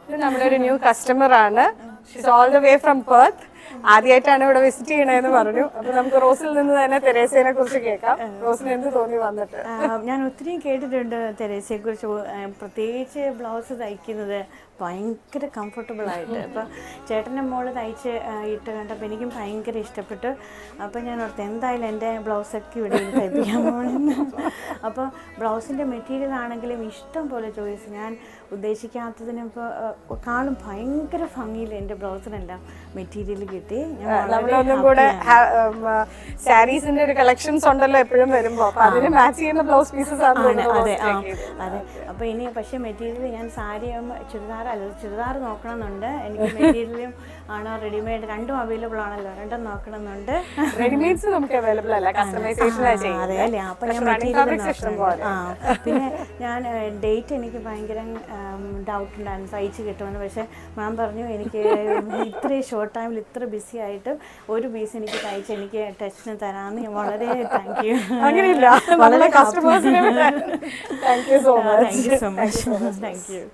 ഇത് നമ്മുടെ ഒരു ന്യൂ കസ്റ്റമർ ആണ്. She's all the way from Perth. ആദ്യമായിട്ടാണ് ഇവിടെ വിസിറ്റ് ചെയ്യണതെന്ന് പറഞ്ഞു. അപ്പൊ നമുക്ക് റോസിൽ നിന്ന് തന്നെ തെരേസയെ കുറിച്ച് കേൾക്കാം. റോസിന് എന്ത് തോന്നി വന്നിട്ട്? ഞാൻ ഒത്തിരി കേട്ടിട്ടുണ്ട് തെരേസയെ കുറിച്ച്. പ്രത്യേകിച്ച് ബ്ലൗസ് തയ്ക്കുന്നത് ഭയങ്കര കംഫർട്ടബിളായിട്ട്. അപ്പോൾ ചേട്ടൻ്റെ മോള് തയ്ച്ച് ഇട്ട് കണ്ടപ്പോൾ എനിക്കും ഭയങ്കര ഇഷ്ടപ്പെട്ടു. അപ്പോൾ ഞാൻ ഓർത്ത് എന്തായാലും എൻ്റെ ബ്ലൗസൊക്കെ ഇവിടെ തയ്പ്പിക്കാൻ പോകണമെന്ന്. അപ്പോൾ ബ്ലൗസിൻ്റെ മെറ്റീരിയൽ ആണെങ്കിലും ഇഷ്ടം പോലെ ചോയ്സ്. ഞാൻ ഉദ്ദേശിക്കാത്തതിനിപ്പോൾ കാളും ഭയങ്കര ഭംഗിയിൽ എൻ്റെ ബ്ലൗസിനെല്ലാം മെറ്റീരിയൽ കിട്ടി. നമ്മളൊന്നും കൂടെ സാരീസിന്റെ ഒരു കളക്ഷൻസ് ഉണ്ടല്ലോ എപ്പോഴും വരുമ്പോൾ, അതിന് മാച്ച് ചെയ്യുന്ന ബ്ലൗസ് പീസസ് ആണ്. അതെ അതെ. അപ്പോൾ ഇനി പക്ഷേ മെറ്റീരിയൽ ഞാൻ സാരി ചുരിദാർ നോക്കണമെന്നുണ്ട്. എനിക്ക് മെറ്റീരിയലും ആണോ റെഡിമെയ്ഡ് രണ്ടും അവൈലബിൾ ആണല്ലോ, രണ്ടും നോക്കണമെന്നുണ്ട്. റെഡിമെയ്ഡ്സ് നമുക്ക് അവൈലബിൾ അല്ല, കസ്റ്റമൈസേഷൻ അതെ അല്ലേ. അപ്പോൾ ഞാൻ മെറ്റീരിയൽ പിന്നെ ഞാൻ ഡേറ്റ് എനിക്ക് ഭയങ്കര ഡൗട്ട് ഉണ്ടായിരുന്നു തയ്ച്ച് കിട്ടുമെന്ന്. പക്ഷേ മാം പറഞ്ഞു എനിക്ക് ഇത്രയും ഷോർട്ട് ടൈമിൽ ഇത്ര ബിസി ആയിട്ട് ഒരു പീസ് എനിക്ക് തയ്ച്ച് എനിക്ക് ടച്ചിന് തരാമെന്ന്. ഞാൻ വളരെ താങ്ക് യു. അങ്ങനെയില്ല, വളരെ കസ്റ്റമേഴ്സിനെ thank you so much. Thank you so much. Thank you.